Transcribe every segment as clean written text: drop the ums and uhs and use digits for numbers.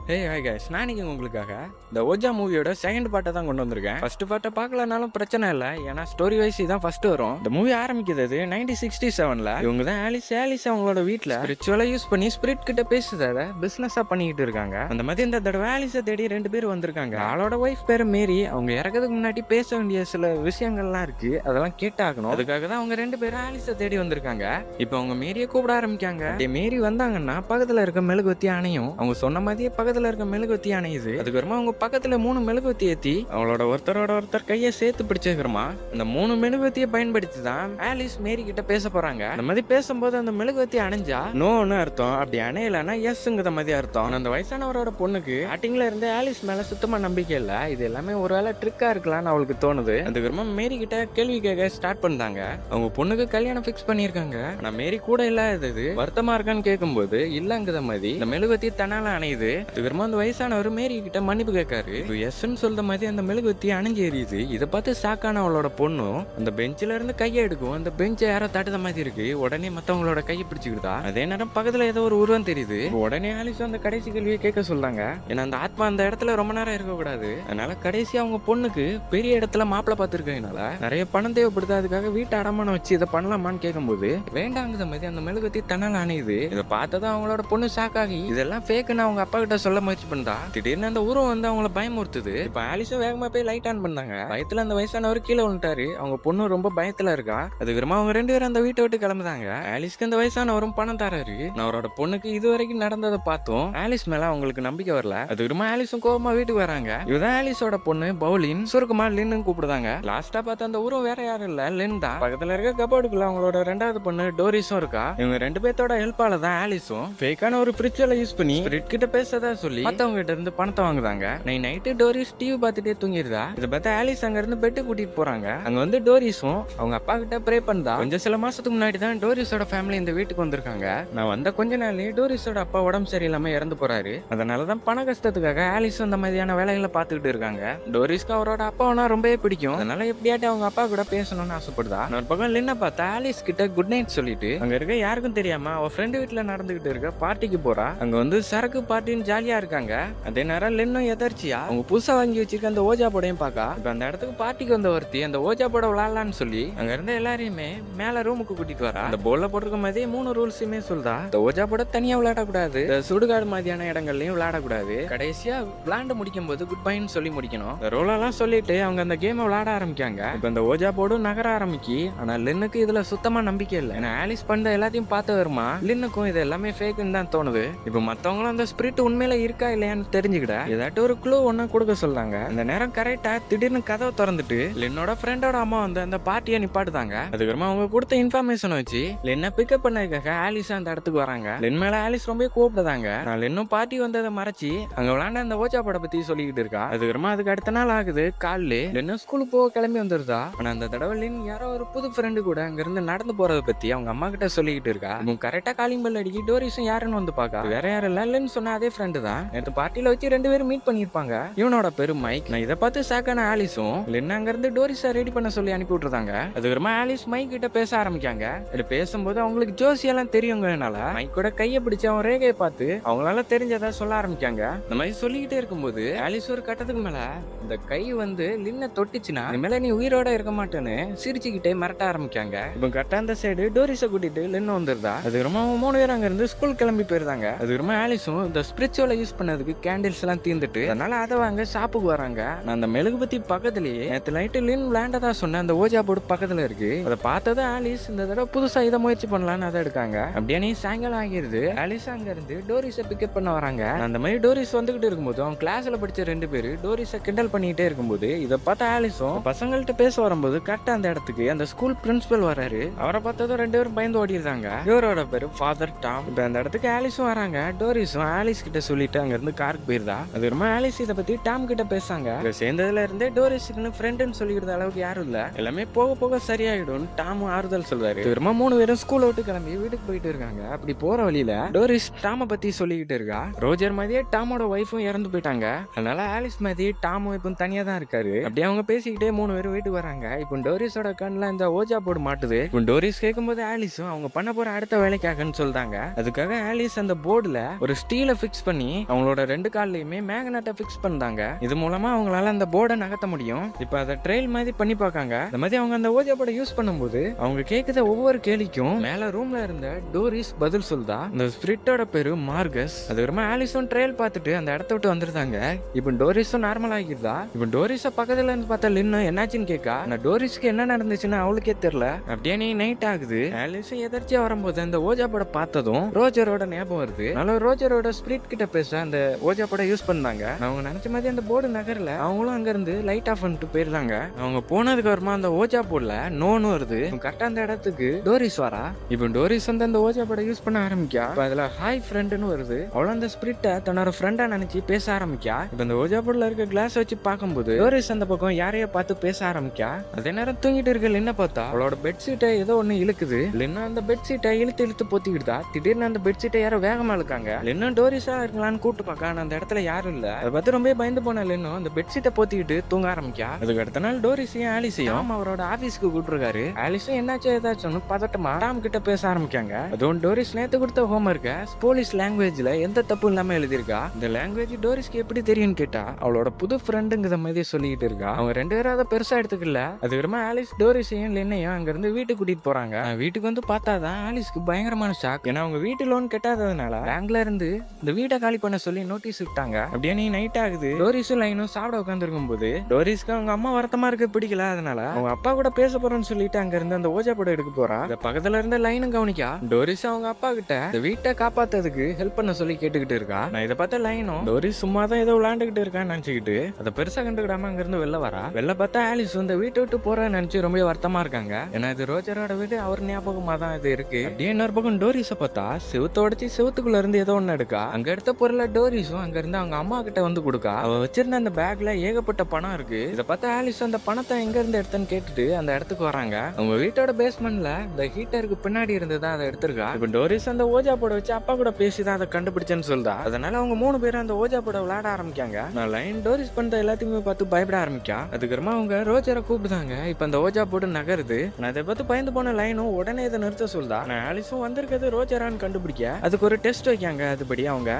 Hi guys, நான் இன்னைக்கு உங்களுக்காக இந்த ஓஜா மூவியோட செகண்ட் பார்ட்டை தான் கொண்டு வந்திருக்கேன். ஃபர்ஸ்ட் பார்ட்டை பார்க்கலனாலும் பிரச்சனை இல்லை, ஏன்னா ஸ்டோரி வைஸ் தான் ஃபர்ஸ்ட் வரும். இந்த மூவி ஆரம்பிக்கிறது 1967ல. இவங்க தான் ஆலிஸ் அவங்களோட வீட்டில் ஸ்பிரிச்சுவலா யூஸ் பண்ணி ஸ்பிரிட் கிட்ட பேசுறத பிசினஸா பண்ணிக்கிட்டு இருக்காங்க. அந்த மாதிரி இந்த தடவை ஆலிஸை தேடி 2 பேர் வந்திருக்காங்க. ஆளோட ஒய்ஃப் பேரு மேரி. அவங்க இறக்கிறதுக்கு முன்னாடி பேச வேண்டிய சில விஷயங்கள்லாம் இருக்கு, அதெல்லாம் கேட்டாகணும். அதுக்காக தான் அவங்க 2 பேரும் ஆலிஸை தேடி வந்திருக்காங்க. இப்போ அவங்க மேரியை கூப்பிட ஆரம்பிக்காங்க. மேரி வந்தாங்கன்னா பக்கத்துல இருக்க மெழுகுவத்தி அணையும். அவங்க சொன்ன மாதிரியே பக்கத்துல இருக்க மெழுகுவத்தி அணையுது. அதுக்கப்புறமா அவங்க பக்கத்துல 3 மெழுகுவத்தி ஏத்தி அவங்களோட ஒருத்தர் கையை சேர்த்து பிடிச்சிருக்கிறோமா அந்த 3 மெழுகுவத்தியை பயன்படுத்தி தான் ஆலிஸ் மேரி கிட்ட பேச போறாங்க. அந்த மாதிரி பேசும்போது அந்த மெழுகுவத்தி அணைஞ்சா நோன்னு அர்த்தம், அப்படி அணையலன்னா எஸ்ங்கிற மாதிரி அர்த்தம். அந்த வயசானவரோட பொண்ணுக்கு ஸ்டார்டிங்ல இருந்து ஆலிஸ் மேல சுத்தமா நம்பிக்கை இல்ல. இது எல்லாமே ஒருவேளை ட்ரிக்கா இருக்கலாம்னு அவளுக்கு தோணுது. அதுக்கப்புறமா மேரி கிட்ட கேள்வி கேட்க ஸ்டார்ட் பண்ணாங்க. அவங்க பொண்ணுக்கு கல்யாணம் ஃபிக்ஸ் பண்ணிருக்காங்க. ஆனா மேரி கூட இல்லாதது வருத்தமா இருக்கான்னு கேட்கும்போது இல்லங்கிற மாதிரி இந்த மெழுகுவத்தி தன்னால அணையுது. அதுக்கப்புறமா அந்த வயசானவர் மேரி கிட்ட மன்னிப்பு கேட்காரு. எஸ்ன்னு சொல்ற மாதிரி அந்த மெழுகுவத்தி அணைஞ்சு எரியுது. இதை பார்த்து ஷாக்கான அவளோட பொண்ணும் அந்த பெஞ்சில இருந்து கையை எடுக்கும். அந்த பெஞ்சை யாரோ தட்டுத மாதிரி இருக்கு. உடனே மத்தவங்களோட கையை பிடிச்சுக்கிட்டா. அதே நேரம் பக்கத்துல ஏதோ ஒரு உருவம் தெரியுது. உடனே ஆலிஸ் அந்த கடைசி கேள்வியை கேட்க சொல்றாங்க. ஏன்னா அந்த ஆத்மா அந்த இடத்துல ரொம்ப நேரம் இருக்க கூடாது. அதனால கடைசி அவங்க பொண்ணுக்கு பெரிய இடத்துல மாப்பிள்ள பார்த்துருக்கனால நிறைய பணம் தேவைப்படுது. அதுக்காக வீட்டை அடமானம் வச்சு இதை பண்ணலாமான்னு கேட்கும்போது வேண்டாங்கிற மாதிரி அந்த மெழுகுவத்தி தன்னால அணையுது. இதை பார்த்ததான் அவங்களோட பொண்ணு ஷாக் ஆகி இதெல்லாம் ஃபேக்குன்னு அவங்க அப்பா கிட்ட சொல்ல முயற்சி பண்ணா. திடீர்னு அந்த உருவம் வந்து அவங்கள பயமுறுத்துது. இப்ப ஆலிஸும் வேகமா போய் லைட் ஆன் பண்ணாங்க. பயத்துல அந்த வயசானவர் கீழே வந்துட்டாரு. அவங்க பொண்ணு ரொம்ப பயத்துல இருக்கா. அதுக்கப்புறமா அவங்க 2 பேரும் அந்த வீட்டை விட்டு கிளம்புதாங்க. ஆலிஸ்க்கு அந்த வயசானவரும் பணம் தராரு. அவரோட பொண்ணுக்கு இது வரைக்கும் நடந்ததை பார்த்தோம் ஆலிஸ் மேல அவங்களுக்கு நம்பிக்கை வரல. அதுக்கப்புறமா ஆலிஸும் கோபமா வீட்டுக்கு வராங்க. இதுதான் ஆலிஸோட பொண்ணு பவுலின், சுருக்கமா லின்னு கூப்பிடுதாங்க. லாஸ்டா பார்த்த அந்த உருவம் வேற யாரும் இல்ல, லின் தான். பக்கத்துல இருக்க கபோர்டுக்குள்ள அவங்களோட 2வது பொண்ணு டோரிஸும் இருக்கா. இவங்க 2 பேர்த்தோட ஹெல்ப்பால தான் ஆலிஸும் ஃபேக்கான ஒரு பிரிச்சுவலை யூஸ் பண்ணி ஸ்பிரிட் கிட்ட பேசதா சொல்லி மத்தவங்க கிட்ட இருந்து பணத்தை வாங்குதாங்க. நைட்டு டோரிஸ் டிவி பார்த்துட்டே தூங்கிடுதா. இதை பார்த்து ஆலிஸ் அங்க இருந்து பெட்டு கூட்டிட்டு போறாங்க. அங்க வந்து டோரிஸும் அவங்க அப்பா கிட்ட ப்ரே பண்ணா. கொஞ்சம் சில மாசத்துக்கு முன்னாடி தான் டோரிஸோட ஃபேமிலி இந்த வீட்டுக்கு வந்திருக்காங்க. நான் வந்த கொஞ்ச நாள்லயே டோரிஸோட அப்பா உடம்பு சரியில்லாம இறந்து போறாரு. அதனாலதான் பண கஷ்டத்துக்காக ஆலிஸ் அந்த மாதிரியான வேலைகளை பார்த்துக்கிட்டு இருக்காங்க. டோரிஸ்க்கு அவரோட அப்பாவனா ரொம்பவே பிடிக்கும். அதனால எப்படியாட்டி அவங்க அப்பா கூட பேசணும்னு ஆசைப்படுதா. ஒரு பக்கம் லின்ன பார்த்தா ஆலிஸ் கிட்ட குட் நைட் சொல்லிட்டு அங்க இருக்க யாருக்கும் தெரியாம அவ ஃப்ரெண்டு வீட்டுல நடந்துகிட்டு இருக்க பார்ட்டிக்கு போறா. அங்க வந்து சரக்கு பார்ட்டின்னு ஜாலியா இருக்காங்க. அதே நேரம் லின்னும் எதர்ச்சியா அவங்க புதுசா வாங்கி வச்சிருக்க அந்த ஓஜா போடையும் பாக்கா. இப்ப அந்த இடத்துக்கு பார்ட்டிக்கு வந்த ஒருத்தி அந்த ஓஜா போட விளையாடலான்னு சொல்லி அங்க இருந்த எல்லாரையுமே மேல ரூமுக்கு கூட்டிட்டு வரா. அந்த போர்ட்ல போட்டிருக்க மாதிரி 3 ரூல்ஸுமே சொல்றா. இந்த ஓஜா போட தனியா விளையாடக்கூடாது, இந்த சுடுகாடு மாதிரியான இடங்கள்லயும் விளையாடக்கூடாது, கடைசியா விளையாண்டு முடிக்கும் போது குட் பைன்னு சொல்லி முடிக்கணும். இந்த ரோலெல்லாம் சொல்லிட்டு அவங்க அந்த கேமை விளையாட ஆரம்பிக்காங்க. இப்ப இந்த ஓஜா போர்டும் நகர ஆரம்பிக்கி. ஆனா லின்னுக்கு இதுல சுத்தமா நம்பிக்கை இல்லை. ஏன்னா ஆலிஸ் பண்ண எல்லாத்தையும் பார்த்து வருமா லின்னுக்கும் இது எல்லாமே ஃபேக்குன்னு தான் தோணுது. இப்ப மத்தவங்களும் அந்த ஸ்பிரிட் உண்மையில இருக்கா இல்லையான்னு தெரிஞ்சுக்கிட்ட ஏதாட்டும் ஒரு க்ளூ ஒண்ணு கொடுக்க சொல்றாங்க. அந்த நேரம் கரெக்டா திடீர்னு கதவை திறந்துட்டு லின்னோட ஃப்ரெண்டோட அம்மா வந்து அந்த பார்ட்டியை நிப்பாட்டுதாங்க. அதுக்கப்புறமா அவங்க கொடுத்த இன்ஃபர்மேஷன் வச்சு லின்னை பிக்கப் பண்ணதுக்காக ஆலிஸ் அந்த இடத்துக்கு வராங்க. லின் மேல ஆலிஸ் ரொம்ப கூப்பிடுதாங்க. நான் லின்னும் பார்ட்டி வந்ததை மறைச்சி அங்க விளையாண்ட அந்த ஓஜா பட பத்தி சொல்லிக்கிட்டு இருக்கா. அதுக்கப்புறமா அதுக்கு அடுத்த நாள் ஆகுது. காலையில லின்னும் ஸ்கூலுக்கு போக கிளம்பி வந்துருதா. ஆனா அந்த தடவை லின் யாரோ ஒரு புது ஃப்ரெண்டு கூட அங்க இருந்து நடந்து போறதை பத்தி அவங்க அம்மா கிட்ட சொல்லிக்கிட்டு இருக்கா. இவங்க கரெக்டா காலிங் பெல் அடிக்கி டோரிஸும் யாருன்னு வந்து பாக்கா. வேற யாரும் இல்ல, லின் சொன்ன அதே ஃப்ரெண்டு தான். நேற்று பார்ட்டியில வச்சு 2 பேரும் மீட் பண்ணிருப்பாங்க. இவனோட பேரு மைக். நான் இதை பார்த்து சாக்கான ஆலிஸும் லின் அங்க இருந்து டோரிஸை ரெடி பண்ண சொல்லி அனுப்பி விட்டுருந்தாங்க. அதுக்கப்புறமா ஆலிஸ் மைக் கிட்ட பேச ஆரம்பிக்காங்க. இது பேசும்போது அவங்களுக்கு ஜோசியெல்லாம் தெரியுங்கனால மைக் கூட கையை பிடிச்சு அவன் ரேகையை பார்த்து அவங்களால தெரிஞ்சதா சொல்ல ஆரம்பிக்காங்க. இந்த மாதிரி சொல்லிக்கிட்டே இருக்கும்போது ஆலிஸ் ஒரு கட்டத்துக்கு மேல இந்த கை வந்து லின்னை தொட்டுச்சுன்னா மேல நீ உயிரோட இருக்க மாட்டேன்னு சிரிச்சுக்கிட்டே மிரட்ட ஆரம்பிக்காங்க. இப்ப கரெக்டா அந்த சைடு டோரிஸை கூட்டிட்டு லின்னு வந்துருதா. அது ரொம்ப 3 பேர் அங்க இருந்து ஸ்கூல் கிளம்பி போயிருந்தாங்க. அது ரொம்ப ஆலிஸும் இந்த ஸ்பிரிச்சுவலை யூஸ் பண்ணதுக்கு கேண்டில்ஸ் எல்லாம் தீர்ந்துட்டு அதனால அதை வாங்க ஷாப்புக்கு வராங்க. நான் அந்த மெழுகுபத்தி பக்கத்துலயே நேற்று நைட்டு லின் விளையாண்டதா சொன்ன அந்த ஓஜா போர்டு பக்கத்துல இருக்கு. அதை பார்த்தது ஆலிஸ் இந்த தடவை புதுசா இதை முயற்சி பண்ணலான்னு அதை எடுக்காங்க. அப்படியே நீ சாயங்காலம் ஆகிருது. ஆலிஸ் அங்க இருந்து டோரிஸை பிக்கப் பண்ண வராங்க. அந்த மாதிரி டோரிஸ் வந்துகிட்டு இருக்கும்போது அவங்க கிளாஸ்ல படிச்ச 2 பேரு டோரிஸை கிண்டல் பண்ணிட்டே இருக்கும்போது இதை பார்த்த ஆலிஸும் பசங்கள்ட்ட பேச வரும்போது கரெக்டா அந்த இடத்துக்கு அந்த ஸ்கூல் பிரின்சிபல் வராரு. அவரை பார்த்ததும் 2 பேரும் பயந்து ஓடிடுறாங்க. இவரோட பேரு ஃபாதர் டாம். இப்ப அந்த இடத்துக்கு ஆலிஸும் வராங்க. டோரிஸும் ஆலிஸ் கிட்ட சொல்லிட்டு அங்க இருந்து காருக்கு போயிருந்தா. அது ரொம்ப ஆலிஸ் இதை பத்தி டாம் கிட்ட பேசாங்க. சேர்ந்ததுல இருந்தே டோரிஸுக்கு ஃப்ரெண்டுன்னு சொல்லிக்கிற அளவுக்கு யாரும் இல்ல, எல்லாமே போக போக சரியாயிடும் டாமும் ஆறுதல் சொல்றாரு. திரும்ப 3 பேரும் ஸ்கூல் விட்டு கிளம்பி வீட்டுக்கு போயிட்டு இருக்காங்க. அப்படி போற வழியில டோரிஸ் டாம பத்தி சொல்லிக்கிட்டு இருக்கா. ரோஜர் மாதிரியே டாமோட ஒய்ஃபும் இறந்து போயிட்டாங்க. அதனால ஆலிஸ் மாதிரி டாமும் இப்போ தனியா தான் இருக்காரு. அப்படியே அவங்க பேசிக்கிட்டே 3 பேரும் வீட்டுக்கு வராங்க. இப்போ டோரிஸோட கண்ணுல இந்த ஓஜா போர்டு மாட்டுது. இப்போ டோரிஸ் கேட்கும்போது ஆலிஸும் அவங்க பண்ண போற அடுத்த வேலைக்காகன்னு சொல்றாங்க. அதுக்காக ஆலிஸ் அந்த போர்டுல ஒரு ஸ்டீலை பிக்ஸ் பண்ணி அவங்களோட 2 கால்லையுமே மேக்னெட்டை ஃபிக்ஸ் பண்ணாங்க. இது மூலமா அவங்களால அந்த போர்டை நகர்த்த முடியும். இப்ப அதை ட்ரையல் மாதிரி பண்ணி பார்க்காங்க. இந்த மாதிரி அவங்க அந்த ஓஜா போர்டை யூஸ் பண்ணும்போது அவங்க கேட்குற ஒவ்வொரு கேள்விக்கும் மேல ரூம்ல இருந்த டோரிஸ் பதில் சொல்லுதா. இந்த ஸ்பிரிட்டோட பேரு மார்கஸ். அதுக்கப்புறமா ஆலிஸும் ட்ரையல் பார்த்துட்டு அந்த இடத்த விட்டு வந்துருந்தாங்க. இப்போ டோரிஸும் நார்மல் ஆகிடுதா. இப்போ டோரிஸ பக்கத்துல இருந்து பார்த்தா லின்னு என்னாச்சுன்னு கேட்கா. நான் டோரிஸ்க்கு என்ன நடந்துச்சுன்னு அவளுக்கே தெரியல. அப்படியே நைட் ஆகுது. ஆலிஸும் எதர்ச்சியா வரும்போது அந்த ஓஜா போர்டை பார்த்ததும் ரோஜரோட ஞாபகம் வருது. அதனால ரோஜரோட ஸ்பிரிட் கிட்ட பேச அந்த ஓஜா போர்டை யூஸ் பண்ணாங்க. அவங்க நினைச்ச மாதிரி அந்த போர்டு நகரல. அவங்களும் அங்க இருந்து லைட் ஆஃப் பண்ணிட்டு போயிருந்தாங்க. அவங்க போனதுக்கு அப்புறமா அந்த ஓஜா போர்டுல நோன்னு வருது. கரெக்டா அந்த இடத்துக்கு டோரிஸ் வரா. இப்போ டோரிஸ் வந்து அந்த ஓஜா போர்டை யூஸ் பண்ண ஆரம்பிக்கா. அதுல ஹாய் ஃப்ரெண்ட்னு வருது. அவளும் அந்த ஸ்பிரிட்டை தன்னோட ஃப்ரெண்டா நினைச்சு பேச ஆரம்பிக்கா. இப்போ அந்த ஓஜா போர்டுல இருக்க கிளாஸ் வச்சு பார்க்கும்போது டோரிஸ் அந்த பக்கம் யாரையோ பார்த்து பேச ஆரம்பிக்கா. அதே நேரம் தூங்கிட்டு இருக்க லின்ன பார்த்தா அவளோட பெட்ஷீட்டை ஏதோ ஒண்ணு இழுக்குது. லின்னா அந்த பெட்ஷீட்டை இழுத்து போத்திக்கிட்டா. திடீர்னு அந்த பெட்ஷீட்டை யாரோ வேகமா இழுக்காங்க. லின்னும் டோரிஸா இருக்கலாம்னு கூப்பிட்டு பார்க்க. ஆனா அந்த இடத்துல யாரும் இல்ல. அதை பார்த்து ரொம்ப பயந்து போன லின்னும் அந்த பெட்ஷீட்டை போத்திக்கிட்டு தூங்க ஆரம்பிக்கா. அதுக்கு அடுத்த நாள் டோரிஸையும் ஆலிஸையும் அவரோட ஆபீஸ்க்கு கூப்பிட்டுருக்காரு. ஆலிஸும் என்னாச்சும் ஏதாச்சும் பதட்டமா டாம் கிட்ட பேச ஆரம்பிக்காங்க. அதுவும் டோரிஸ் நேத்து கொடுத்த ஹோம்வொர்க்க போலீஸ் லாங்குவேஜ்ல எந்த தப்பு இல்லாம எழுதிருக்கா. இந்த லாங்குவேஜ் டோரிஸ்க்கு எப்படி தெரியும்னு கேட்டா அவளோட புது ஃப்ரெண்டுங்கிற மாதிரி சொல்லிட்டு இருக்கா. அவங்க 2 பேரும் அதை பெருசா எடுத்துக்கல. அதுக்கப்புறமா ஆலிஸ் டோரிஸையும் லின்னையும் அங்க இருந்து வீட்டுக்கு கூட்டிட்டு போறாங்க. வீட்டுக்கு வந்து பார்த்தாதான் ஆலிஸ்க்கு பயங்கரமான ஷாக். ஏன்னா அவங்க வீட்டு லோன் கட்டாததுனால பேங்க்ல இருந்து இந்த வீட்டை காலி பண்ண சொல்லி நோட்டீஸ் விட்டாங்க. அப்படியே நைட் ஆகுது. டோரிஸும் லைனும் சாப்பிட உட்காந்துருக்கும் போது டோரிஸ்க்கு அவங்க அம்மா வருத்தமா இருக்க பிடிக்கல. அதனால அவங்க அப்பா கூட பேச போறோம்னு சொல்லிட்டு அங்க இருந்து அந்த ஓஜா போட எடுக்க போறா. பக்கத்துல இருந்த லைனும் கவனிக்கா. டோரிஸ் அவங்க அப்பா கிட்ட இந்த வீட்டை காப்பாத்துறதுக்கு ஹெல்ப் பண்ண சொல்லி கேட்டுக்கிட்டு இருக்கா. நான் இதை பார்த்த லைனும் டோரிஸ் சும்மா தான் ஏதோ விளையாண்டுகிட்டு இருக்கான்னு நினைச்சுக்கிட்டு அதை பெருசா கண்டுக்கிடாம அங்க இருந்து வெளில வரா. வெளில பார்த்தா ஆலிஸ் இந்த வீட்டை விட்டு போறேன்னு நினைச்சு ரொம்ப வருத்தமா இருக்காங்க. ஏன்னா இது ரோஜரோட வீடு, அவர் ஞாபகமா தான் இது இருக்கு. அப்படியே இன்னொரு பக்கம் டோரிஸ பார்த்தா செவுத்த உடைச்சு செவுத்துக்குள்ள இருந்து ஏதோ ஒண்ணு எடுக்கா. அங்க எடுத்த பொருளை டோரிஸும் அங்க இருந்து அவங்க அம்மா கிட்ட வந்து கொடுக்கா. அவ வச்சிருந்த அந்த பேக்ல ஏகப்பட்ட பணம் இருக்கு. இதை பார்த்தா ஆலிஸ் அந்த பணத்தை எங்க இருந்து எடுத்தேன்னு கேட்டுட்டு அந்த இடத்துக்கு வராங்க. அவங்க வீட்டோட பேஸ்மெண்ட்ல இந்த ஹீட்டருக்கு பின்னாடி இருந்துதான் அதை எடுத்திருக்கா. இப்ப டோரிஸ் அந்த ஓஜா போட வச்சு அப்பா கூட பேசிதான் அதை கண்டுபிடிச்சேன்னு சொல்றா. அதனால அவங்க 3 பேரும் அந்த ஓஜா போட விளையாட ஆரம்பிக்காங்க. நான் லைன் டோரிஸ் பண்ற எல்லாத்தையுமே பார்த்து பயப்பட ஆரம்பிக்கா. அதுக்கப்புறமா அவங்க ரோஜரை கூப்பிடுதாங்க. இப்ப அந்த ஓஜா போட்டு நகருது. நான் இதை பார்த்து பயந்து போன லைனும் உடனே இதை நிறுத்த சொல்றா. நான் ஆலிஸும் வந்திருக்கிறது ரோஜரான்னு கண்டுபிடிக்க அதுக்கு ஒரு டெஸ்ட் வைக்காங்க. அதுபடி அவங்க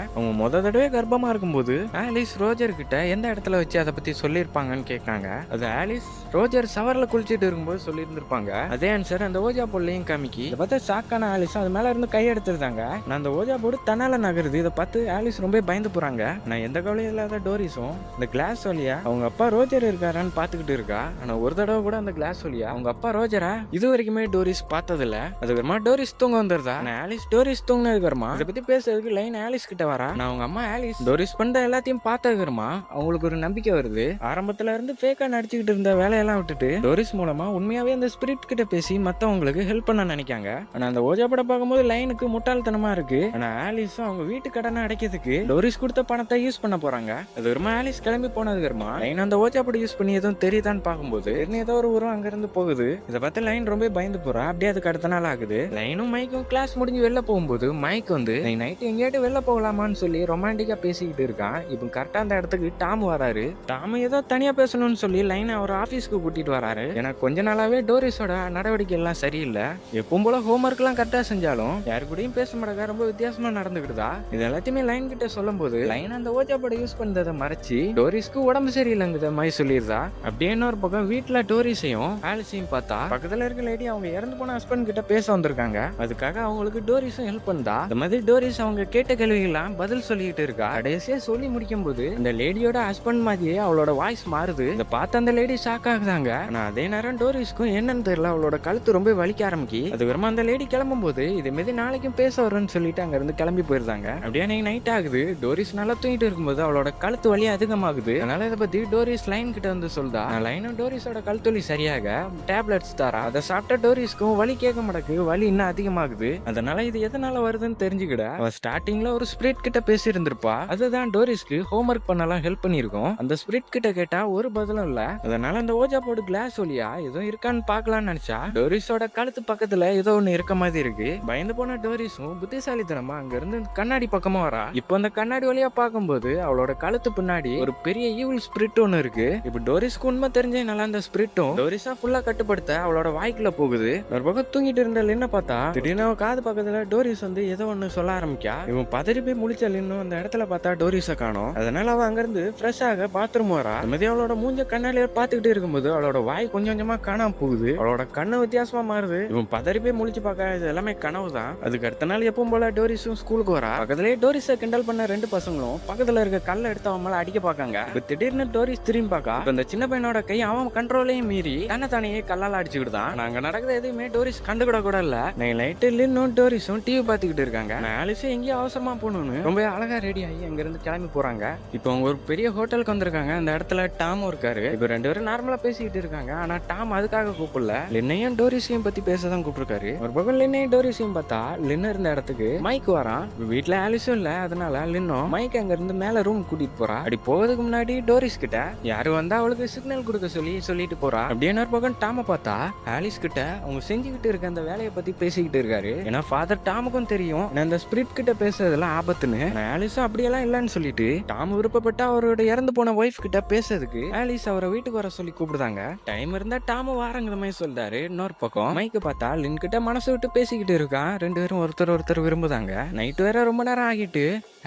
முத தடவை கர்ப்பமா இருக்கும்போது ஆலிஸ் ரோஜர் கிட்ட எந்த இடத்துல வச்சு அதை பத்தி சொல்லியிருப்பாங்கன்னு கேட்காங்க. அது ஆலிஸ் ரோஜர் சவர்ல குளிச்சுட்டு இருக்கும்போது சொல்லி இருந்திருப்பாங்க. அதே ஆன்சர் அந்த ஓஜா போர்ட்லயும் காமிக்கி. இதை பார்த்து ஷாக்கான ஆலிஸ் அது மேல இருந்து கை எடுத்துருந்தாங்க. நான் அந்த ஓஜா போர்டு தன்னால நகருது. இதை பார்த்து ஆலிஸ் ரொம்ப பயந்து போறாங்க. நான் எந்த கவலையும் இல்லாத டோரிஸும் இந்த கிளாஸ் வழியா அவங்க அப்பா ரோஜர் இருக்காரான்னு பாத்துக்கிட்டு இருக்கா. ஆனா ஒரு தடவை கூட அந்த கிளாஸ் வழியா அவங்க அப்பா ரோஜரா இது வரைக்குமே டோரிஸ் பார்த்தது இல்ல. அதுக்கப்புறமா டோரிஸ் தூங்க வந்துருதா. நான் ஆலிஸ் டோரிஸ் தூங்கினதுக்கப்புறமா இதை பத்தி பேசுறதுக்கு லைன் ஆலிஸ் கிட்ட வரா. நான் அவங்க அம்மா ஆலிஸ் டோரிஸ் பண்ற எல்லாத்தையும் பார்த்ததுக்கப்புறமா அவங்களுக்கு ஒரு நம்பிக்கை வருது. ஆரம்பத்துல இருந்து ஃபேக்கா நடிச்சுக்கிட்டு இருந்த வேலையெல்லாம் விட்டுட்டு டோரிஸ் மூலமா உண்மையாவே அந்த ஸ்பிரிட் கிட்ட பேசி மத்தவங்களுக்கு ஹெல்ப் பண்ண நினைக்காங்க. ஆனா அந்த ஓஜா பட பார்க்கும்போது லைனுக்கு முட்டாள்தனமா இருக்கு. ஆனா ஆலிஸும் அவங்க வீட்டு கடனை அடைக்கிறதுக்கு டோரிஸ் கொடுத்த பணத்தை யூஸ் பண்ண போறாங்க. அது வருமா ஆலிஸ் கிளம்பி போனதுக்கப்புறமா லைன் அந்த ஓஜா பட யூஸ் பண்ணி எதுவும் தெரியுதான்னு பார்க்கும்போது ஏதோ ஒரு உரம் அங்க இருந்து போகுது. இதை பார்த்து லைன் ரொம்ப பயந்து போறா. அப்படியே அதுக்கு அடுத்த நாள் ஆகுது. லைனும் மைக்கும் கிளாஸ் முடிஞ்சு வெளில போகும்போது மைக் வந்து நைட் எங்கேயாட்டு வெளில போகலாமான்னு சொல்லி ரொமான்டிக்கா பேசிக்கிட்டு இருக்கான். இப்போ கரெக்டா அந்த இடத்துக்கு டாம் வராரு. டாம் ஏதோ தனியா பேசணும்னு சொல்லி லைன் அவர் ஆபீஸ்க்கு கூட்டிட்டு வராரு. ஏன்னா கொஞ்ச நாளாவே டோரிஸோட நடவடிக்கை எல்லாம் சரியில்லை. எப்பவும் போல ஹோம்ஒர்க் எல்லாம் கரெக்டா செஞ்சாலும் யாரு கூடயும் பேச மாட்டாங்க. ரொம்ப வித்தியாசமா நடந்துக்கிட்டுதா. இது எல்லாத்தையுமே லைன் கிட்ட சொல்லும் போது லைன் அந்த ஓஜா பட யூஸ் பண்றதை மறைச்சு டோரிஸ்க்கு உடம்பு சரியில்லைங்கிற மாதிரி சொல்லிடுறா. அப்படியே இன்னொரு பக்கம் வீட்டுல டோரிஸையும் ஆலிஸையும் பார்த்தா பக்கத்துல இருக்க லேடி அவங்க இறந்து போன ஹஸ்பண்ட் கிட்ட பேச வந்திருக்காங்க. அதுக்காக அவங்களுக்கு டோரிஸும் ஹெல்ப் பண்ணா. இந்த மாதிரி டோரிஸ் அவங்க கேட்ட கேள்விகள்லாம் பதில் சொல்லிட்டு இருக்கா. கடைசியா சொல்லி முடிக்கும் போது அந்த லேடியோட ஹஸ்பண்ட் மாதிரியே அவளோட வாய்ஸ் மாறுது. இதை பார்த்து அந்த லேடி ஷாக் ஆகுதாங்க. ஆனா அதே நேரம் டோரிஸ்க்கும் என்னன்னு தெரியல, அவளோட கழுத்து ரொம்ப வலிக்க ஆரம்பிக்கி. அதுக்கப்புறமா அந்த லேடி கிளம்பும் போது இதே மாதிரி நாளைக்கும் பேச வரும்னு சொல்லிட்டு அங்க இருந்து கிளம்பி போயிருந்தாங்க. அப்படியே நைட் ஆகுது. டோரிஸ் நல்லா தூங்கிட்டு இருக்கும்போது அவளோட கழுத்து வலி அதிகமாகுது. அதனால இதை பத்தி டோரிஸ் லைன் கிட்ட வந்து சொல்றா. லைனும் டோரிஸோட கழுத்து வலி சரியாக டேப்லெட்ஸ் தரா. அதை சாப்பிட்ட டோரிஸ்க்கும் வலி கேட்க மாட்டேக்கு. வலி இன்னும் அதிகமாகுது. அதனால இது எதனால வருதுன்னு தெரிஞ்சுக்கிட அவ ஸ்டார்டிங்ல ஒரு ஸ்பிரிட் கிட்ட பேசி இருந்திருப்பா. அதுதான் டோரிஸ்க்கு ஹோம்ஒர்க் பண்ணலாம் ஹெல்ப் பண்ணிருக்கும். அந்த ஸ்பிரிட் கிட்ட கேட்டா ஒரு பதிலும் இல்ல. அதனால அந்த ஓஜா போர்டு கிளாஸ் வழியா ஏதோ இருக்கான்னு பாக்கலாம்னு நினைச்சா டோரிஸோட கழுத்து பக்கத்துல ஏதோ ஒண்ணு இருக்க மாதிரி இருக்கு. பயந்து போன டோரிஸும் புத்திசாலித்தனமா அங்க இருந்து கண்ணாடி பக்கமா வரா. இப்போ அந்த கண்ணாடி வழியா பார்க்கும்போது அவளோட கழுத்து பின்னாடி ஒரு பெரிய ஈவில் ஸ்பிரிட் ஒன்னு இருக்கு. இப்போ டோரிஸ்க்கு உண்மை தெரிஞ்சதுனால அந்த ஸ்பிரிட்டும் டோரிஸா ஃபுல்லா கட்டுப்படுத்த அவளோட வாய்க்குள்ள போகுது. ஒரு பக்கம் தூங்கிட்டு இருந்த லின்ன பார்த்தா திடீர்னு அவ காது பக்கத்துல டோரிஸ் வந்து ஏதோ ஒண்ணு சொல்ல ஆரம்பிக்கா. இவன் பதறி போய் முழிச்ச இன்னும் அந்த இடத்துல பார்த்தா டோரிஸை காணோம். அதனால அவ அங்கிருந்து ஃப்ரெஷ்ஷாக பாத்ரூம் வரா. அந்த அவளோட மூஞ்ச கண்ணாலே பார்த்துக்கிட்டு இருக்கும்போது அவளோட வாய் கொஞ்சம் கொஞ்சமா காணாம போகுது. அவளோட கண்ணு வித்தியாசமா மாறுது. இவன் பதறி போய் முழிச்சு பார்க்க இது எல்லாமே கனவு தான். அதுக்கு அடுத்த நாள் எப்பவும் போல டோரிஸும் ஸ்கூலுக்கு வரா. பக்கத்துலயே டோரிஸை கிண்டல் பண்ண 2 பசங்களும் பக்கத்துல இருக்க கல்ல எடுத்து அவன் மேல அடிக்க பாக்காங்க. இப்ப திடீர்னு டோரிஸ் திரும்பி பாக்கா. இப்ப இந்த சின்ன பையனோட கை அவன் கண்ட்ரோலையும் மீறி தன்னைத்தானையே கல்லால அடிச்சுக்கிட்டு தான். நாங்க நடக்குது எதுவுமே டோரிஸ் கண்டுகிட கூட இல்ல. நைட்டு லின்னும் டோரிஸும் டிவி பாத்துக்கிட்டு இருக்காங்க. ஆலிஸும் எங்கேயும் அவசரமா போகணும்னு ரொம்ப அழகா ரெடி ஆகி அங்க இருந்து கிளம்பி போறாங்க. இப்போ அவங்க ஒரு பெரிய ஹோட்டலுக்கு வந்திருக்காங்க. அந்த இடத்துல டாம் இருக்காரு. இப்ப 2 பேரும் நார்மலா பேசிக்கிட்டு இருக்காங்க. ஆனா டாம் அதுக்காக கூப்பிடல, லின்னையும் டோரிஸையும் பத்தி பேசதான் கூப்பிட்டுருக்காரு. ஒரு பக்கம் லின்னையும் டோரிஸையும் பார்த்தா லின்னு இருந்த இடத்துக்கு மைக் வரான். வீட்டுல ஆலிஸும் இல்ல, அதனால லின்னும் மைக் அங்க இருந்து மேல ரூம் கூட்டிட்டு போறா. அப்படி போறதுக்கு முன்னாடி டோரிஸ் கிட்ட யாரு வந்தா அவளுக்கு சிக்னல் கொடுக்க சொல்லிட்டு போறா. அப்படியே ஒரு பக்கம் டாம பார்த்தா ஆலிஸ் கிட்ட அவங்க செஞ்சுக்கிட்டு இருக்க அந்த வேலையை பத்தி பேசிக்கிட்டு இருக்காரு. ஏன்னா ஃபாதர் டாமுக்கும் தெரியும் அந்த ஸ்பிரிட் கிட்ட பேசுறதுலாம் ஆபத்துன்னு. ஆலிஸும் அப்படியெல்லாம் இல்லன்னு சொல்லிட்டு டாம் விருப்பப்பட்ட அவரோட இறந்து போன ஒய்ஃப் கிட்ட பேசுறதுக்கு ஆலிஸ் அவரை வீட்டுக்கு வர சொல்லி கூப்பிடுதாங்க. டைம் இருந்தா டாம வாரங்கிற மாதிரி சொல்றாரு. இன்னொரு பக்கம் மைக்கு பார்த்தா லின் கிட்ட மனசு விட்டு பேசிக்கிட்டு இருக்கான். 2 பேரும் ஒருத்தர் விரும்புதாங்க. நைட்டு வேற ரொம்ப நேரம் ஆகிட்டு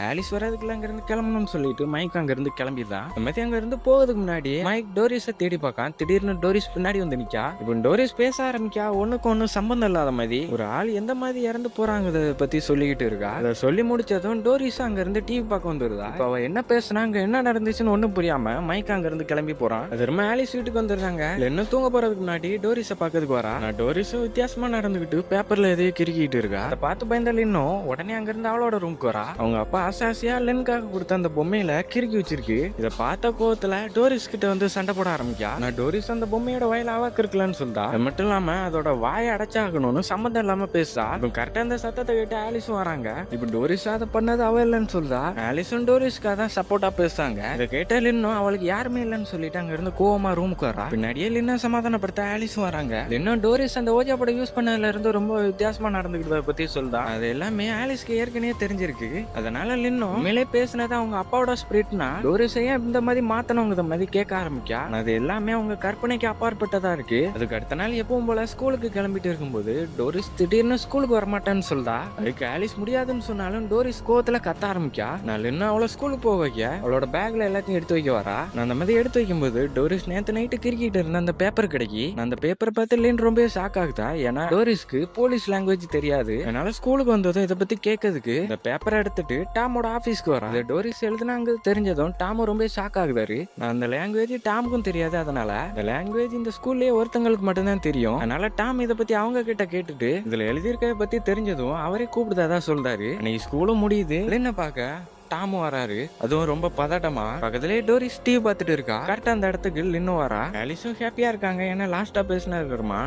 ஆலிஸ் வரதுக்குள்ள அங்க இருந்து கிளம்பணும்னு சொல்லிட்டு மைக் அங்க இருந்து கிளம்பிதான். அங்க இருந்து போறதுக்கு முன்னாடி மைக் டோரிஸை தேடி பார்க்கான். திடீர்னு டோரிஸ் பின்னாடி வந்து நிக்கா. இப்போ டோரிஸ் பேச ஆரம்பிக்கா. ஒண்ணுக்கு ஒண்ணு சம்பந்தம் இல்லாத மாதிரி ஒரு ஆள் எந்த மாதிரி இறந்து போறாங்க பத்தி சொல்லிக்கிட்டு இருக்கா. அதை சொல்லி முடிச்சதும் டோரிஸ் அங்க இருந்து டிவி பார்க்க வந்துருதா. இப்ப அவ என்ன பேசுனா அங்க என்ன நடந்துச்சுன்னு ஒண்ணும் புரியாம மைக் அங்க இருந்து கிளம்பி போறான். அது ரொம்ப ஆலிஸ் வீட்டுக்கு வந்துடுறாங்க. என்ன தூங்க போறதுக்கு முன்னாடி டோரிஸை பாக்கிறதுக்கு வரா. டோரிஸும் வித்தியாசமா நடந்துகிட்டு பேப்பர்ல எதையும் கிறுக்கிட்டு இருக்கா. அதை பார்த்து பயந்தால் இன்னும் உடனே அங்க இருந்து அவளோட ரூம்க்கு வரா. அவங்க அப்பா ஆசாசியா லென்காக கொடுத்த அந்த பொம்மையில கிறுக்கி வச்சிருக்கு. இதை பார்த்த கோவத்துல டோரிஸ் கிட்ட வந்து சண்டை போட ஆரம்பிக்கா. நான் டோரிஸ் அந்த பொம்மையோட வாயில அவ கிறுக்கலன்னு சொல்றா. அது மட்டும் இல்லாம அதோட வாயை அடைச்சாகணும்னு சம்மந்தம் இல்லாம பேசா. இப்போ கரெக்டா அந்த சத்தத்தை கேட்டு ஆலிஸும் வராங்க. இப்போ டோரிஸ் அதை பண்ணது அவ இல்லைன்னு சொல்றா. ஆலிஸும் டோரிஸ்க்காக தான் சப்போர்ட்டா பேசுறாங்க. இதை கேட்ட லின்னும் அவளுக்கு யாருமே இல்லைன்னு சொல்லிட்டு அங்க இருந்து கோவமா ரூமுக்கு வரா. பின்னாடியே லின்ன சமாதானப்படுத்த ஆலிஸும் வராங்க. லின்னும் டோரிஸ் அந்த ஓஜா படம் யூஸ் பண்ணதுல இருந்து ரொம்ப வித்தியாசமா நடந்துக்கிட்டதை பத்தி சொல்றா. அது எல்லாமே ஆலிஸ்க்கு ஏற்கனவே தெரிஞ்சிருக்கு. அதனால லின்னும் மேலே பேசினது அவங்க அப்பாவோட ஸ்பிரிட்னா டோரிஸையும் இந்த மாதிரி மாத்தனவங்க இந்த மாதிரி கேட்க ஆரம்பிக்கா. அது எல்லாமே அவங்க கற்பனைக்கு அப்பாற்பட்டதா இருக்கு. அதுக்கு அடுத்த நாள் எப்பவும் போல ஸ்கூலுக்கு கிளம்பிட்டு இருக்கும்போது டோரிஸ் திடீர்னு ஸ்கூலுக்கு வரமாட்டேன்னு சொல்றா. அதுக்கு ஆலிஸ் முடியாதுன்னு சொன்னாலும் டோரிஸ் கோவத்துல கத்த ஆரம்பிக்கா. நான் லின்னு அவளை ஸ்கூலுக்கு போக வைக்க அவளோட பேக்ல எல்லாத்தையும் எடுத்து வைக்க வரா. நான் அந்த மாதிரி எடுத்து வைக்கும் போது டோரிஸ் நேத்து நைட்டு கிரிக்கிட்டு இருந்த அந்த பேப்பர் கிடைக்கி. அந்த பேப்பரை பார்த்து லின் ரொம்ப ஷாக் ஆகுதா. ஏன்னா டோரிஸ்க்கு போலீஸ் லாங்குவேஜ் தெரியாது. அதனால ஸ்கூலுக்கு வந்ததும் இதை பத்தி கேட்கறதுக்கு இந்த பேப்பரை எடுத்துட்டு டாமோட ஆபீஸ்க்கு வரா. டோரிஸ் எழுதுனாங்க தெரிஞ்சதும் டாமோ ரொம்ப ஷாக் ஆகுதாரு. அந்த லாங்குவேஜ் டாமுக்கும் தெரியாது. அதனால இந்த லாங்குவேஜ் இந்த ஸ்கூல்லயே ஒருத்தங்களுக்கு மட்டும்தான் தெரியும். அதனால டாம் இதை பத்தி அவங்க கிட்ட கேட்டுட்டு இதுல எழுதியிருக்க பத்தி தெரிஞ்சதும் அவரே கூப்பிடுதாதா சொல்றாரு. அன்னைக்கு ஸ்கூலும் முடியுது. என்ன பாக்க டாமும் வராரு. அதுவும் ரொம்ப பதட்டமா பக்கத்துலயே டோரிஸ் டிவி பார்த்துட்டு இருக்கா. கரெக்டா அந்த இடத்துக்கு லின்னு வரா. ஆலிஸும் ஹாப்பியா இருக்காங்க. ஏன்னா லாஸ்டா பேசினா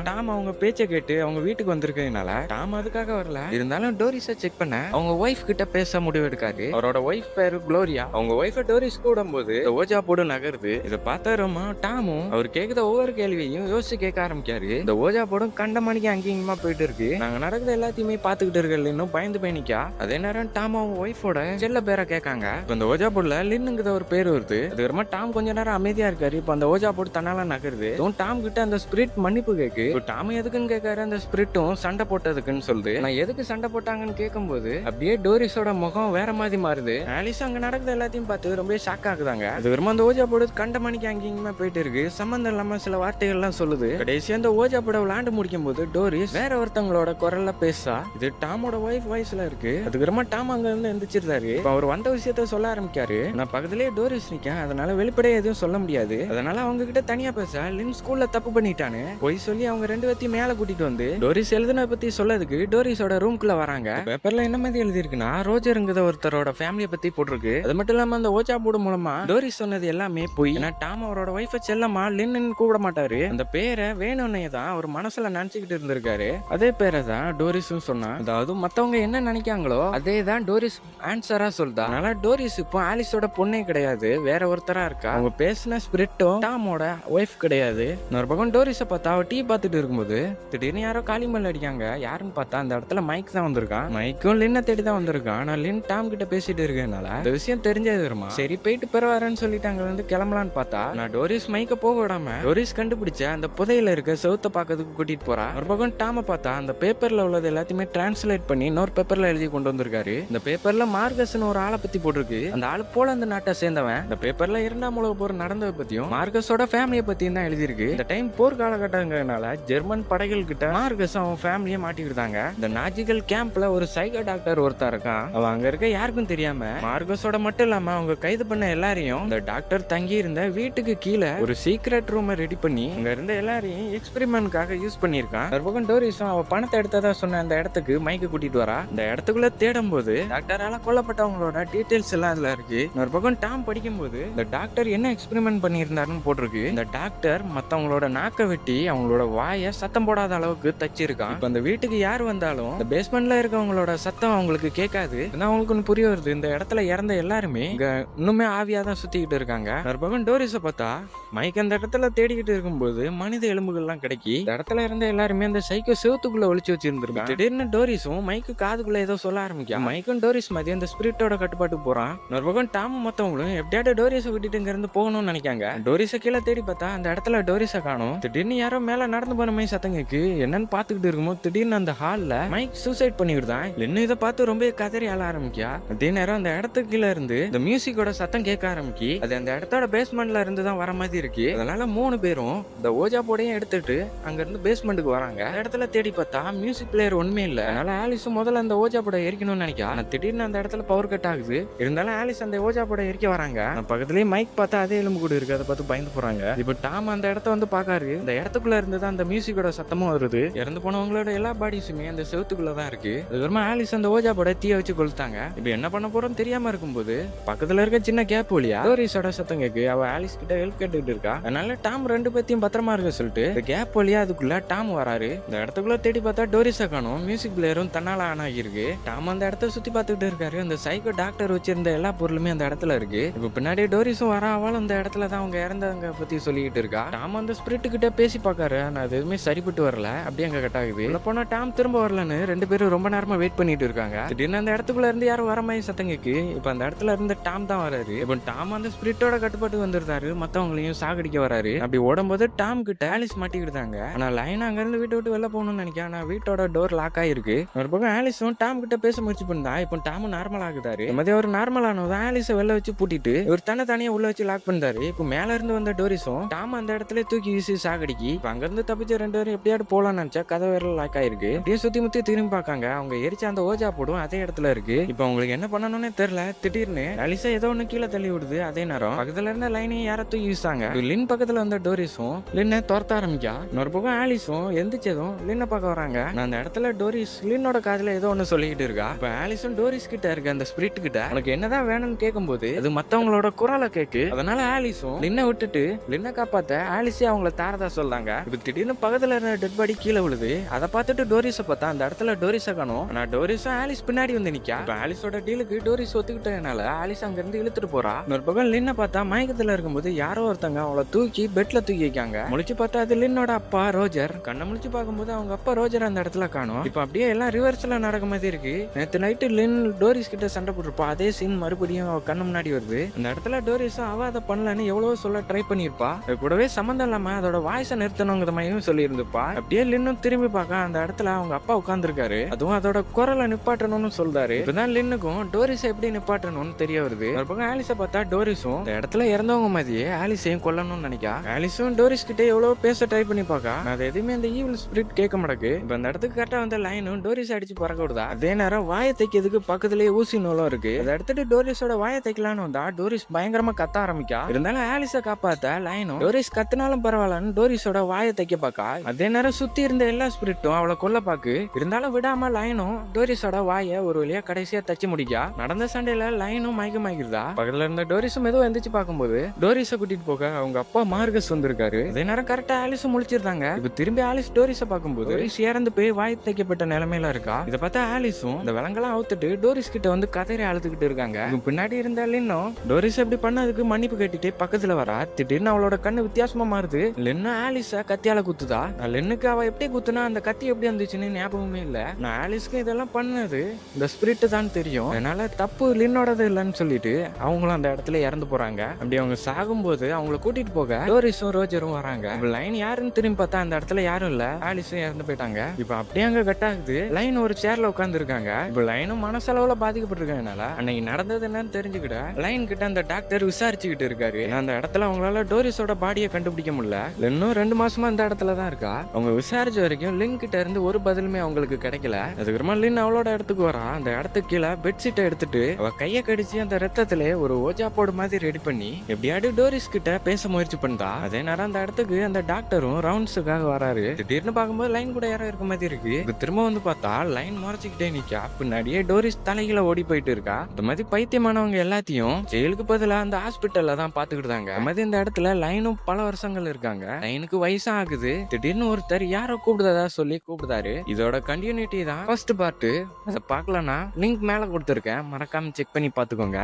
டாம் அவங்க பேச்சை கேட்டு அவங்க வீட்டுக்கு வந்திருக்கிறதுனால டாம் அதுக்காக வரல. இருந்தாலும் டோரிஸை செக் பண்ண அவங்க ஒய்ஃப் கிட்ட பேச முடிவு எடுக்காரு. அவரோட ஒய்ஃப் பேரு குளோரியா. அவங்க ஒய்ஃபை டோரிஸ் கூடும் போது ஓஜா போடு நகருது. இதை பார்த்தாருமா டாமும் அவர் கேட்குற ஒவ்வொரு கேள்வியும் யோசிச்சு கேட்க ஆரம்பிக்காரு. இந்த ஓஜா போடும் கண்ட மணிக்கு அங்கேயுமா போயிட்டு இருக்கு. நாங்க நடக்குது எல்லாத்தையுமே பாத்துக்கிட்டு இருக்கல இன்னும் பயந்து பயணிக்கா. அதே நேரம் டாம் அவங்க ஒய்ஃபோட செல்ல பேரை கேட்காங்க. இந்த ஓஜா போர்டுல லின்னுங்கிற ஒரு பேர் வருது. அதுக்கப்புறமா டாம் கொஞ்ச நேரம் அமைதியா இருக்காரு. இப்ப அந்த ஓஜா போர்டு தன்னால நகருது. டாம் கிட்ட அந்த ஸ்பிரிட் மன்னிப்பு கேக்கு. டாம் எதுக்குன்னு கேட்காரு. அந்த ஸ்பிரிட்டும் சண்டை போட்டதுக்குன்னு சொல்லுது. நான் எதுக்கு சண்டை போட்டாங்கன்னு கேட்கும்போது அப்படியே டோரிஸோட முகம் வேற மாதிரி மாறுது. ஆலிஸ் அங்க நடக்குது எல்லாத்தையும் பார்த்து ரொம்ப ஷாக் ஆகுதாங்க. அதுக்கப்புறமா அந்த ஓஜா போர்டு கண்ட மணிக்கு அங்கேயுமே போயிட்டு இருக்கு. சம்பந்தம் இல்லாம சில வார்த்தைகள் எல்லாம் சொல்லுது. கடைசியா அந்த ஓஜா போர்டை விளையாண்டு முடிக்கும் போது டோரிஸ் வேற ஒருத்தவங்களோட குரல்ல பேசா. இது டாமோட ஒய்ஃப் வாய்ஸ்ல இருக்கு. அதுக்கப்புறமா டாம் அங்க இருந்து எந்திரிச்சிருந்தாரு. அவர் வந்த விஷயத்த சொல்ல ஆரம்பிக்காரு. நான் பக்கத்திலேயே டோரிஸ் நிக்கேன். அதனால வெளிப்படையா எதுவும் சொல்ல முடியாது. அதனால அவங்க கிட்ட தனியா பேச லின் ஸ்கூல்ல தப்பு பண்ணிட்டானு போய் சொல்லி அவங்க 2 பேத்தையும் மேல கூட்டிட்டு வந்து டோரிஸ் எழுதுன பத்தி சொல்லதுக்கு டோரிஸோட ரூம்குள்ள வராங்க. பேப்பர்ல என்ன மாதிரி எழுதி இருக்குன்னா ரோஜருங்கிற ஒருத்தரோட ஃபேமிலியை பத்தி போட்டிருக்கு. அது மட்டும் இல்லாம அந்த ஓஜா போர்டு மூலமா டோரிஸ் சொன்னது எல்லாமே போய். ஏன்னா டாம் அவரோட ஒய்ஃபை செல்லமா லின்னு கூப்பிட மாட்டாரு. அந்த பேரை வேணும்னே தான் அவர் மனசுல நினைச்சுக்கிட்டு இருந்திருக்காரு. அதே பேரை தான் டோரிஸும் சொன்னா. அதாவது மத்தவங்க என்ன நினைக்காங்களோ அதே தான் டோரிஸ் ஆன்சரா சொல்றா. அதனால டோரிஸ் இப்போ ஆலிஸோட பொண்ணே கிடையாது, வேற ஒருத்தரா இருக்கா. அவங்க பேசின ஸ்பிரிட்டும் டாமோட ஒய்ஃப் கிடையாது. இன்னொரு பக்கம் டோரிஸை பார்த்தா அவ டீ பார்த்துட்டு இருக்கும்போது திடீர்னு யாரோ காலிமல் அடிக்காங்க. யாருன்னு பார்த்தா அந்த இடத்துல மைக் தான் வந்திருக்கான். மைக்கும் லின்னை தேடி தான் வந்திருக்கான். ஆனா லின் டாம் கிட்ட பேசிட்டு இருக்கனால இந்த விஷயம் தெரிஞ்சது வருமா. சரி போயிட்டு பெறவாரன்னு சொல்லிட்டு அங்க வந்து கிளம்பலான்னு பார்த்தா நான் டோரிஸ் மைக்க போக விடாம டோரிஸ் கண்டுபிடிச்ச அந்த புதையில இருக்க செவுத்த பார்க்கறதுக்கு கூட்டிட்டு போறா. ஒரு பக்கம் டாம பார்த்தா அந்த பேப்பர்ல உள்ளது எல்லாத்தையுமே டிரான்ஸ்லேட் பண்ணி இன்னொரு பேப்பர்ல எழுதி கொண்டு வந்திருக்காரு. இந்த பேப்பர்ல மார்கஸ்னு ஒரு ஆளை பத்தி போட்டிருக்கு. அந்த ஆளு போலந்து நாட்டை சேர்ந்தவன். இந்த பேப்பர்ல 2ஆம் உலக போர் நடந்ததை பத்தியும் மார்கஸோட ஃபேமிலியை பத்தியும் தான் எழுதியிருக்கு. இந்த டைம் போர் காலகட்டங்கிறதுனால ஜெர்மன் படைகள் கிட்ட மார்கஸ் அவன் ஃபேமிலியை மாட்டிக்கிட்டாங்க. இந்த நாஜிக்கல் கேம்ப்ல ஒரு சைக்கோ டாக்டர் ஒருத்தர் இருக்கான். அவன் அங்க இருக்க யாருக்கும் தெரியாம மார்கஸோட மட்டும் இல்லாம அவங்க கைது பண்ண எல்லாரையும் இந்த டாக்டர் தங்கி இருந்த வீட்டுக்கு கீழே ஒரு சீக்ரெட் ரூம் ரெடி பண்ணி அங்க இருந்த எல்லாரையும் எக்ஸ்பெரிமெண்ட்காக யூஸ் பண்ணிருக்கான். ஒரு பக்கம் டோரிஸும் அவ பணத்தை எடுத்ததா சொன்ன அந்த இடத்துக்கு மைக்க கூட்டிட்டு வரா. இந்த இடத்துக்குள்ள தேடும் போது டாக்டரால கொல்லப்பட்டவங்களோட டீடைல்ஸ் எல்லாம் அதுல இருக்கு. ஒரு பக்கம் டாம் படிக்கும் போது இந்த டாக்டர் என்ன எக்ஸ்பெரிமெண்ட் பண்ணியிருந்தாருன்னு போட்டிருக்கு. இந்த டாக்டர் மத்தவங்களோட நாக்க வெட்டி அவங்களோட வாயை சத்தம் போடாத அளவுக்கு தச்சிருக்கான். இப்ப அந்த வீட்டுக்கு யார் வந்தாலும் இந்த பேஸ்மெண்ட்ல இருக்கவங்களோட சத்தம் அவங்களுக்கு கேட்காது. அவங்களுக்கு ஒன்று புரிய வருது, இந்த இடத்துல இறந்த எல்லாருமே இங்க இன்னுமே ஆவியா தான் சுத்திக்கிட்டு இருக்காங்க. ஒரு பக்கம் டோரிஸை பார்த்தா மைக் அந்த இடத்துல தேடிக்கிட்டு இருக்கும்போது மனித எலும்புகள்லாம் கிடைக்கி இந்த இடத்துல இருந்த எல்லாருமே அந்த சைக்கோ செவத்துக்குள்ள ஒளிச்சு வச்சிருந்திருக்காங்க. திடீர்னு டோரிஸும் மைக்கு காதுக்குள்ள ஏதோ சொல்ல ஆரம்பிக்கும். மைக்கும் டோரிஸ் மாதிரி அந்த ஸ்பிரிட்டோட கட்டுப்பாட்டுக்கு போறான். ஒரு பக்கம் டாமும் மத்தவங்களும் எப்படியாவது டோரிஸை விட்டுட்டு இங்க இருந்து போகணும்னு நினைக்காங்க. டோரிஸை கீழே தேடி பார்த்தா அந்த இடத்துல டோரிஸை காணும். திடீர்னு யாரோ மேல நடந்து போன மாதிரி சத்தம் கேக்கு. என்னன்னு பாத்துக்கிட்டு இருக்கும்போது திடீர்னு அந்த ஹால்ல மைக் சூசைட் பண்ணிவிடுதான். இன்னும் இதை பார்த்து ரொம்ப கதறி ஆள ஆரம்பிக்கா. அதே நேரம் அந்த இடத்துக்கு கீழே இருந்து இந்த மியூசிக்கோட சத்தம் கேட்க ஆரம்பிக்கி. அது அந்த இடத்தோட பேஸ்மெண்ட்ல இருந்து தான் வர மாதிரி இருக்கு. அதனால 3 பேரும் இந்த ஓஜா போடையும் எடுத்துட்டு அங்க இருந்து பேஸ்மெண்ட்டுக்கு வராங்க. இடத்துல தேடி பார்த்தா மியூசிக் பிளேயர் ஒண்ணுமே இல்ல. அதனால ஆலிஸும் முதல்ல அந்த ஓஜா போட எரிக்கணும்னு நினைக்கா. திடீர்னு அந்த இடத்துல பவர் கட் ஆகுது. இருந்தாலும் ஆலிஸ் அந்த ஓஜா போட எரிக்க வராங்க. பக்கத்துலயே மைக் பார்த்தா அதே எலும்பு கூட இருக்கு. அதை பார்த்து பயந்து போறாங்க. இப்ப டாம் அந்த இடத்த வந்து பாக்காரு. இந்த இடத்துக்குள்ள இருந்துதான் அந்த மியூசிக்கோட சத்தமும் வருது. இறந்து போனவங்களோட எல்லா பாடிஸுமே அந்த செவத்துக்குள்ளதான் இருக்கு. அதுக்கப்புறமா ஆலிஸ் அந்த ஓஜா போட தீய வச்சு கொளுத்தாங்க. இப்ப என்ன பண்ண போறோம் தெரியாம இருக்கும்போது பக்கத்துல இருக்க சின்ன கேப் வழியா டோரிஸோட சத்தம் கேக்கு. அவ ஆலிஸ் கிட்ட ஹெல்ப் கேட்டுட்டு இருக்கா. அதனால டாம் 2 பேத்தையும் பத்திரமா இருக்க சொல்லிட்டு இந்த கேப் வழியா அதுக்குள்ள டாம் வராரு. இந்த இடத்துக்குள்ள தேடி பார்த்தா டோரிஸை காணும். மியூசிக் பிளேயரும் தன்னால ஆன் ஆகிருக்கு. டாம் அந்த இடத்த சுத்தி பார்த்துட்டு இருக்காரு. அந்த சைக்கோ டாக்டர் வச்சிருந்த எல்லா பொருளுமே அந்த இடத்துல இருக்கு. இப்ப பின்னாடி டோரிஸும் வர அவளும் அந்த இடத்துல தான் அவங்க இறந்தவங்க பத்தி சொல்லிட்டு இருக்கா. டாம் அந்த ஸ்பிரிட் கிட்ட பேசி பாக்காரு. ஆனா அது எதுவுமே சரிப்பட்டு வரல. அப்படியே அங்க கட் ஆகுது. உள்ள போனா டாம் திரும்ப வரலன்னு 2 பேரும் ரொம்ப நேரமா வெயிட் பண்ணிட்டு இருக்காங்க. திடீர்னு அந்த இடத்துக்குள்ள இருந்து யாரும் வர மாதிரி சத்தம் கேக்கு. இப்ப அந்த இடத்துல இருந்து டாம் தான் வராரு. இப்ப டாம் அந்த ஸ்பிரிட்டோட கட்டுப்பாட்டு வந்துருந்தாரு. மத்தவங்களையும் சாகடிக்க வராரு. அப்படி ஓடும்போது டாம் கிட்ட ஆலிஸ் மாட்டிக்கிட்டாங்க. ஆனா லைன் அங்க இருந்து வீட்டை விட்டு வெளில போகணும்னு நினைக்கிறேன். ஆனா வீட்டோட டோர் லாக் ஆயிருக்கு. ஒரு பக்கம் ஆலிஸும் டாம் கிட்ட பேச முயற்சி பண்ணா. இப்போ டாமும் நார்மல் ஆகுதாரு. இந்த மாதிரி ஒரு நார்மல் ஆனதும் ஆலிஸை வெளில வச்சு பூட்டிட்டு இவர் தனியா உள்ள வச்சு லாக் பண்ணாரு. இப்போ மேல இருந்து வந்த டோரிஸும் டாம் அந்த இடத்துல தூக்கி வீசி சாகடிக்கி. இப்ப அங்க இருந்து தப்பிச்ச 2 பேரும் எப்படியாவது போலான்னு நினைச்சா கதை வேற லாக் ஆயிருக்கு. அப்படியே சுத்தி முத்தி திரும்பி பாக்காங்க. அவங்க எரிச்ச அந்த ஓஜா போடும் அதே இடத்துல இருக்கு. இப்ப அவங்களுக்கு என்ன பண்ணணும்னே தெரியல. திடீர்னு ஆலிஸா ஏதோ ஒண்ணு கீழே தள்ளி விடுது. அதே நேரம் பக்கத்துல இருந்த லைனையும் யார தூக்கி வீசாங்க. லின் பக்கத்துல வந்த டோரிஸும் லின்னை துரத்த ஆரம்பிக்கா. இன்னொரு பக்கம் ஆலிஸும் எந்திரிச்சதும் லின்னை பார்க்க வராங்க. அந்த இடத்துல டோரிஸ் லின்னோட காதுல ஏதோ ஒண்ணு சொல்லிக்கிட்டு இருக்கா. இப்ப ஆலிஸும் டோரிஸ் கிட்ட இருக்க அந்த ஸ்பிரிட் கிட்ட உனக்கு என்னதான் வேணும்னு கேட்கும்போது அது மத்தவங்களோட குரலை கேக்கு. அதனால ஆலிஸும் லின்னை விட்டுட்டு லின்னை காப்பாத்த ஆலிஸே அவங்கள தாரதா சொல்றாங்க. இப்ப திடீர்னு பக்கத்துல இருந்த டெட் பாடி கீழே விழுது. அதை பார்த்துட்டு டோரிஸை பார்த்தா அந்த இடத்துல டோரிஸை காணும். ஆனா டோரிஸும் ஆலிஸ் பின்னாடி வந்து நிக்கா. இப்ப ஆலிஸோட டீலுக்கு டோரிஸ் ஒத்துக்கிட்டதுனால ஆலிஸ் அங்க இருந்து இழுத்துட்டு போறா. இன்னொரு பக்கம் லின்னை பார்த்தா மயக்கத்துல இருக்கும்போது யாரோ ஒருத்தங்க அவளை தூக்கி பெட்ல தூக்கி வைக்காங்க. முழிச்சு பார்த்தா அது லின்னோட அப்பா ரோஜர். கண்ணை முழிச்சு பார்க்கும்போது அவங்க அப்பா ரோஜர் அந்த இடத்துல காணும். இப்ப அப்படியே எல்லாம் ரிவர்ஸ்ல நடக்க மாதிரி இருக்கு. நேத்து நைட்டு லின் டோரிஸ் கிட்ட சண்டை போட்டிருப்பா. அதே சீன் மறுபடியும் அவ கண்ணு முன்னாடி வருது. அந்த இடத்துல டோரிஸ் அவ அதை பண்ணலன்னு எவ்வளவோ சொல்ல ட்ரை பண்ணிருப்பா. கூடவே சம்பந்தம் இல்லாம அதோட வாய்ஸை நிறுத்தணுங்கிற மாதிரியும் சொல்லி இருந்துப்பா. அப்படியே லின்னும் திரும்பி பார்க்க அந்த இடத்துல அவங்க அப்பா உட்கார்ந்துருக்காரு. அதுவும் அதோட குரலை நிப்பாட்டணும்னு சொல்றாரு. இப்பதான் லின்னுக்கும் டோரிஸை எப்படி நிப்பாட்டணும்னு தெரிய வருது. ஒரு பக்கம் ஆலிஸை பார்த்தா டோரிஸும் இந்த இடத்துல இறந்தவங்க மாதிரியே ஆலிஸையும் கொல்லணும்னு நினைக்கா. ஆலிஸும் டோரிஸ் கிட்ட எவ்வளவு பேச ட்ரை பண்ணி பார்க்கா. அது எதுவுமே அந்த ஈவில் ஸ்பிரிட் கேட்க மாட்டேங்குது. இப்ப அந்த இடத்துக்கு கரெக்டா வந்த லைனும் டோரிஸ் அடிச்சு பறக்க விடுதா. அதே நேரம் வாயை தைக்கிறதுக்கு பக்கத்துலயே ஊசி நூலும் இருக்கு. அதை எடுத்துட்டு டோரிஸோட வாயை தைக்கலான்னு வந்தா டோரிஸ் பயங்கரமா கத்த ஆரம்பிக்கா. இருந்தாலும் ஆலிஸை காப்பாத்த லைனும் டோரிஸ் கத்தினாலும் பரவாயில்லன்னு டோரிஸோட வாயை தைக்க பாக்கா. அதே நேரம் சுத்தி இருந்த எல்லா ஸ்பிரிட்டும் அவளை கொல்ல பாக்கு. இருந்தாலும் விடாம லைனும் டோரிஸோட வாயை ஒரு வழியா கடைசியா தச்சு முடிக்கா. நடந்த சண்டையில லைனும் மயக்கமாகிருதா. பக்கத்துல இருந்த டோரிஸும் ஏதோ எந்திரிச்சு பார்க்கும்போது டோரிஸை கூட்டிட்டு போக அவங்க அப்பா மார்கஸ் வந்திருக்காரு. அதே நேரம் கரெக்டா ஆலிஸும் முழிச்சிருந்தாங்க. இப்ப திரும்பி ஆலிஸ் டோரிஸை பார்க்கும்போது டோரிஸ் இறந்து போய் வாய் தைக்கப்பட்ட நிலைமையில இருக்கா. இதை பார்த்தா ஆலிஸும் இந்த விலங்கெல்லாம் அவுத்துட்டு டோரிஸ் கிட்ட வந்து கதறி அழுதுகிட்டு இருக்காங்க. பின்னாடி இருந்த லின்னும் டோரிஸ் எப்படி பண்ணதுக்கு மன்னிப்பு கேட்டுட்டு பக்கத்துல வரா. திடீர்னு அவளோட கண்ணு வித்தியாசமா மாறுது. லின்னு ஆலிஸ கத்தியால குத்துதா. லின்னுக்கு அவ எப்படி குத்துனா அந்த கத்தி எப்படி வந்துச்சுன்னு ஞாபகமே இல்ல. நான் ஆலிஸ்க்கு இதெல்லாம் பண்ணது இந்த ஸ்பிரிட் தான் தெரியும். அதனால தப்பு லின்னோடது இல்லைன்னு சொல்லிட்டு அவங்களும் அந்த இடத்துல இறந்து போறாங்க. அப்படி அவங்க சாகும்போது அவங்கள கூட்டிட்டு போக டோரிஸும் ரோஜரும் வராங்க. லைன் யாருன்னு திரும்பி பார்த்தா அந்த இடத்துல யாரும் இல்ல. ஆலிஸும் இறந்து போயிட்டாங்க. இப்ப அப்படியே அங்க கட் ஆகுது. லைன் ஒரு சேர்ல உட்கார்ந்து இருக்காங்க. இப்ப லைனும் மனசளவுல பாதிக்கப்பட்டிருக்கனால அன்னைக்கு நடந்தது என்னன்னு தெரிஞ்சுக்கிட்ட லைன் கிட்ட அந்த டாக்டர் விசாரிச்சுக்கிட்டு இருக்காரு. அந்த இடத்துல அவங்களால டோரிஸோட பாடியை கண்டுபிடிக்க முடியல. இன்னும் 2 மாசமா அந்த இடத்துல தான் இருக்கா. அவங்க விசாரிச்ச வரைக்கும் லின் கிட்ட இருந்து ஒரு பதிலுமே அவங்களுக்கு கிடைக்கல. அதுக்கப்புறமா லின் அவளோட இடத்துக்கு வரா. அந்த இடத்துக்கு கீழே பெட்ஷீட்டை எடுத்துட்டு அவ கையை கடிச்சு அந்த ரத்தத்திலே ஒரு ஓஜா போர்டு மாதிரி ரெடி பண்ணி எப்படியாவது டோரிஸ் கிட்ட பேச முயற்சி பண்ணா. அதே நேரம் அந்த இடத்துக்கு அந்த டாக்டரும் ரவுண்ட்ஸுக்காக வராரு. திடீர்னு பார்க்கும்போது லைன் கூட யாரோ இருக்க மாதிரி இருக்கு. திரும்ப வந்து பார்த்தா லைன் முறைச்சிக்கிட்டே நிக்கா. பின்னாடியே டோரிஸ் தலைகீழ ஓடி போயிட்டு இருக்கா. இந்த மாதிரி பைத்தியமானவங்க எல்லாத்தையும் ஜெயிலுக்கு பதிலா அந்த ஹாஸ்பிட்டல்ல தான் பாத்துக்கிட்டாங்க. அந்த மாதிரி இந்த இடத்துல லைனும் பல வருஷங்கள் இருக்காங்க. லைனுக்கு வயசா ஆகுது. திடீர்னு ஒருத்தர் யாரோ கூப்பிடுறதா சொல்லி கூப்பிடுறாரு. இதோட கண்டினியூட்டி தான் ஃபர்ஸ்ட் பார்ட். அதை பார்க்கலன்னா லிங்க் மேல கொடுத்துருக்கேன், மறக்காம செக் பண்ணி பாத்துக்கோங்க.